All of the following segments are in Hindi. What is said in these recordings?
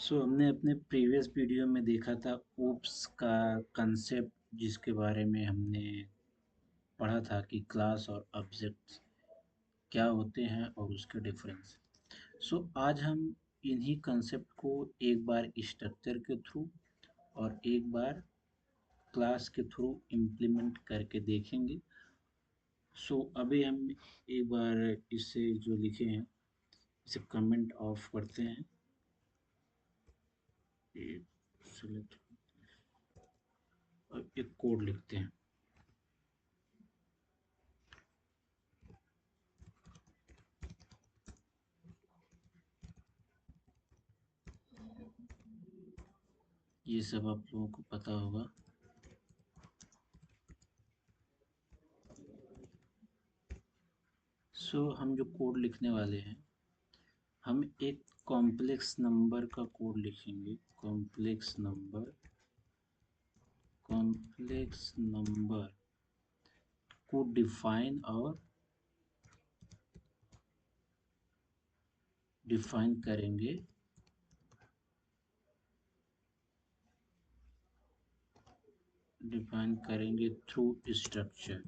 हमने अपने प्रीवियस वीडियो में देखा था ऊप्स का कंसेप्ट, जिसके बारे में हमने पढ़ा था कि क्लास और ऑब्जेक्ट्स क्या होते हैं और उसके डिफरेंस। आज हम इन्हीं कंसेप्ट को एक बार स्ट्रक्चर के थ्रू और एक बार क्लास के थ्रू इम्प्लीमेंट करके देखेंगे। अभी हम एक बार इसे जो लिखे हैं इसे कमेंट ऑफ करते हैं। सेलेक्ट और एक कोड लिखते हैं। ये सब आप लोगों को पता होगा। हम जो कोड लिखने वाले हैं, हम एक कॉम्प्लेक्स नंबर को डिफाइन करेंगे थ्रू स्ट्रक्चर।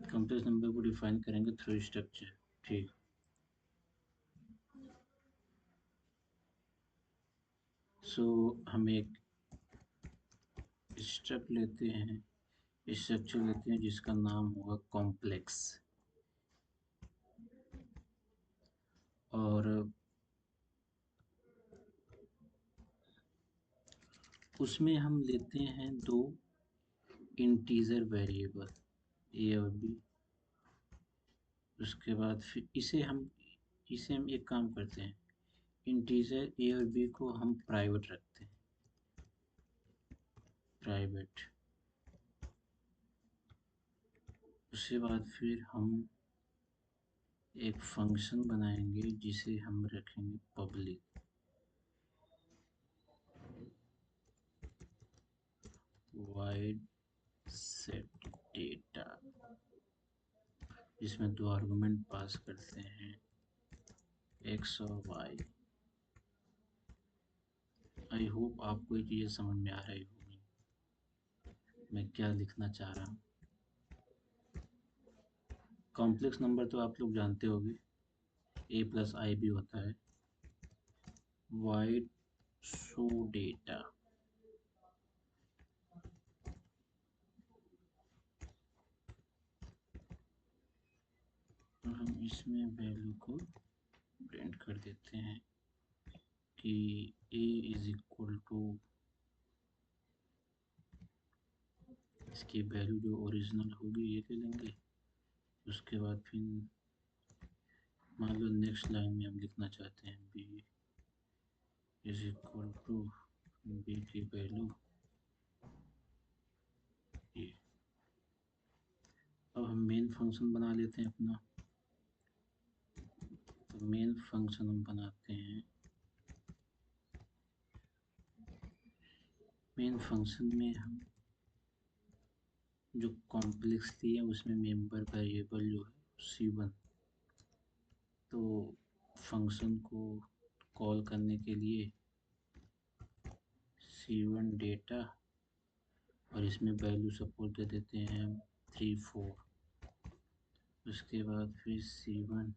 कॉम्प्लेक्स नंबर को डिफाइन करेंगे थ्रू स्ट्रक्चर। ठीक। हम एक स्ट्रक्चर लेते हैं जिसका नाम होगा कॉम्प्लेक्स, और उसमें हम लेते हैं दो इंटीजर वेरिएबल ए और बी। उसके बाद फिर इसे हम एक काम करते हैं, इंटीजर ए और बी को हम प्राइवेट रखते हैं, प्राइवेट। उसके बाद फिर हम एक फंक्शन बनाएंगे जिसे हम रखेंगे पब्लिक, वाइड सेट डेटा, जिसमें दो आर्गुमेंट पास करते हैं एक्स और वाई। आई होप आपको ये चीज़ें समझ में आ रही होगी मैं क्या लिखना चाह रहा हूँ। कॉम्प्लेक्स नंबर तो आप लोग जानते होंगे, ए प्लस आई भी होता है। वाइड शो डेटा, और हम इसमें वैल्यू को प्रिंट कर देते हैं कि a इज इक्वल टू, इसकी वैल्यू जो ओरिजिनल होगी ये ले लेंगे। उसके बाद फिर मान लो नेक्स्ट लाइन में हम लिखना चाहते हैं b is equal to b की वैल्यू ये। अब हम मेन फंक्शन बना लेते हैं अपना। तो मेन फंक्शन हम बनाते हैं, मेन फंक्शन में हम जो कॉम्प्लेक्स लिए उसमें मेंबर वेरिएबल जो है c1। तो फंक्शन को कॉल करने के लिए c1 डेटा, और इसमें वैल्यू सपोज दे देते हैं 3 4। उसके बाद फिर c1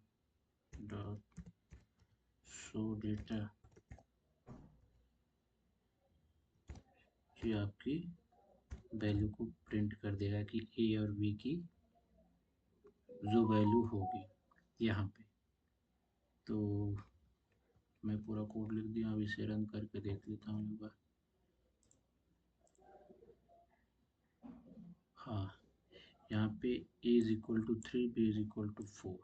डॉट शो डेटा, जो आपकी वैल्यू को प्रिंट कर देगा कि ए और बी की जो वैल्यू होगी यहाँ पे। तो मैं पूरा कोड लिख दिया, अब इसे रन करके देख लेता हूँ एक बार। हाँ, यहाँ पे a is equal to 3, b is equal to 4।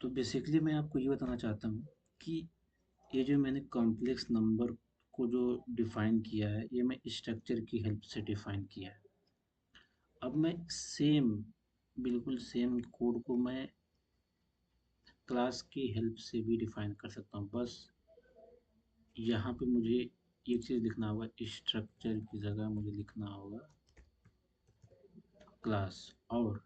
तो बेसिकली मैं आपको ये बताना चाहता हूँ कि ये जो मैंने कॉम्प्लेक्स नंबर को जो डिफाइन किया है, ये मैं स्ट्रक्चर की हेल्प से डिफाइन किया है। अब मैं बिल्कुल सेम कोड को मैं क्लास की हेल्प से भी डिफाइन कर सकता हूँ। बस यहाँ पे मुझे एक चीज़ लिखना होगा, स्ट्रक्चर की जगह मुझे लिखना होगा क्लास। और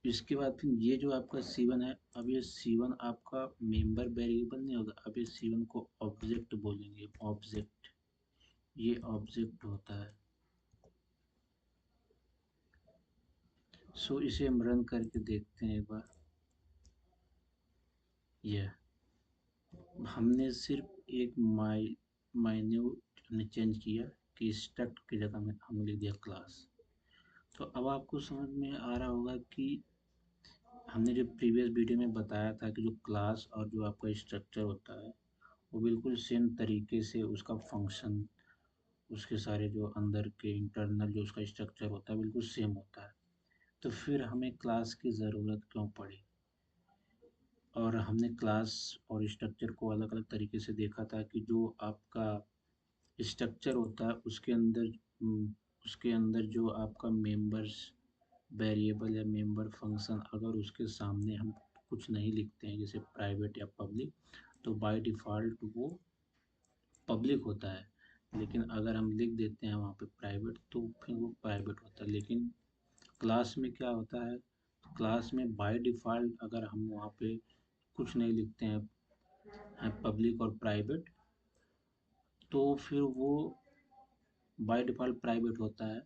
इसके बाद फिर ये जो आपका C1 है, अब ये C1 आपका मेंबर वेरिएबल नहीं होगा, अब ये C1 को ऑब्जेक्ट बोलेंगे, ऑब्जेक्ट, ये ऑब्जेक्ट होता है। सो इसे हम रन करके देखते हैं एक बार। ये हमने सिर्फ एक माइन्यूट हमने चेंज किया कि स्ट्रक्ट की जगह में हमने लिख दिया क्लास। तो अब आपको समझ में आ रहा होगा कि हमने जो प्रीवियस वीडियो में बताया था कि जो क्लास और जो आपका स्ट्रक्चर होता है वो बिल्कुल सेम तरीके से उसका फंक्शन, उसके सारे जो अंदर के इंटरनल जो उसका स्ट्रक्चर होता है बिल्कुल सेम होता है। तो फिर हमें क्लास की ज़रूरत क्यों पड़ी? और हमने क्लास और स्ट्रक्चर को अलग अलग तरीके से देखा था कि जो आपका स्ट्रक्चर होता है उसके अंदर जो आपका मेंबर्स वेरिएबल या मेंबर फंक्शन, अगर उसके सामने हम कुछ नहीं लिखते हैं जैसे प्राइवेट या पब्लिक, तो बाय डिफ़ॉल्ट वो पब्लिक होता है। लेकिन अगर हम लिख देते हैं वहाँ पे प्राइवेट तो फिर वो प्राइवेट होता है। लेकिन क्लास में क्या होता है, क्लास में बाय डिफ़ॉल्ट अगर हम वहाँ पे कुछ नहीं लिखते हैं पब्लिक और प्राइवेट, तो फिर वो बाय डिफ़ॉल्ट प्राइवेट होता है।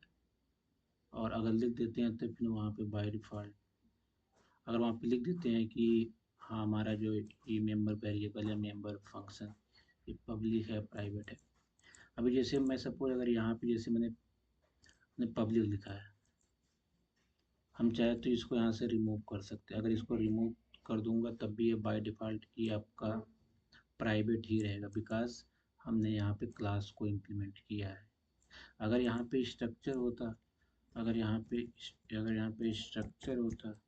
और अगर लिख देते हैं तो फिर वहाँ पे बाय डिफ़ॉल्ट, अगर वहाँ पे लिख देते हैं कि हाँ हमारा जो ये मेंबर वेरिएबल या मेंबर फंक्शन ये पब्लिक है प्राइवेट है। अभी जैसे मैं सपोज अगर यहाँ पे जैसे मैंने पब्लिक लिखा है, हम चाहे तो इसको यहाँ से रिमूव कर सकते हैं। अगर इसको रिमूव कर दूंगा तब भी ये बाय डिफ़ॉल्ट ये आपका प्राइवेट ही रहेगा, बिकॉज हमने यहाँ पे क्लास को इम्प्लीमेंट किया है। अगर यहाँ पे स्ट्रक्चर होता, अगर यहाँ पे अगर यहाँ पे स्ट्रक्चर होता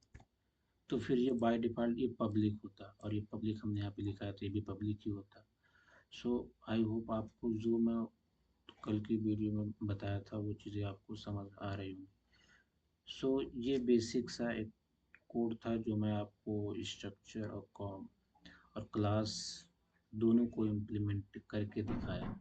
तो फिर ये बाय डिफ़ॉल्ट ये पब्लिक होता, और ये पब्लिक हमने यहाँ पे लिखा है तो ये भी पब्लिक ही होता। सो आई होप आपको जो मैं कल की वीडियो में बताया था वो चीज़ें आपको समझ आ रही होंगी। सो ये बेसिक सा एक कोड था जो मैं आपको स्ट्रक्चर और कॉम और क्लास दोनों को इम्प्लीमेंट करके दिखाया।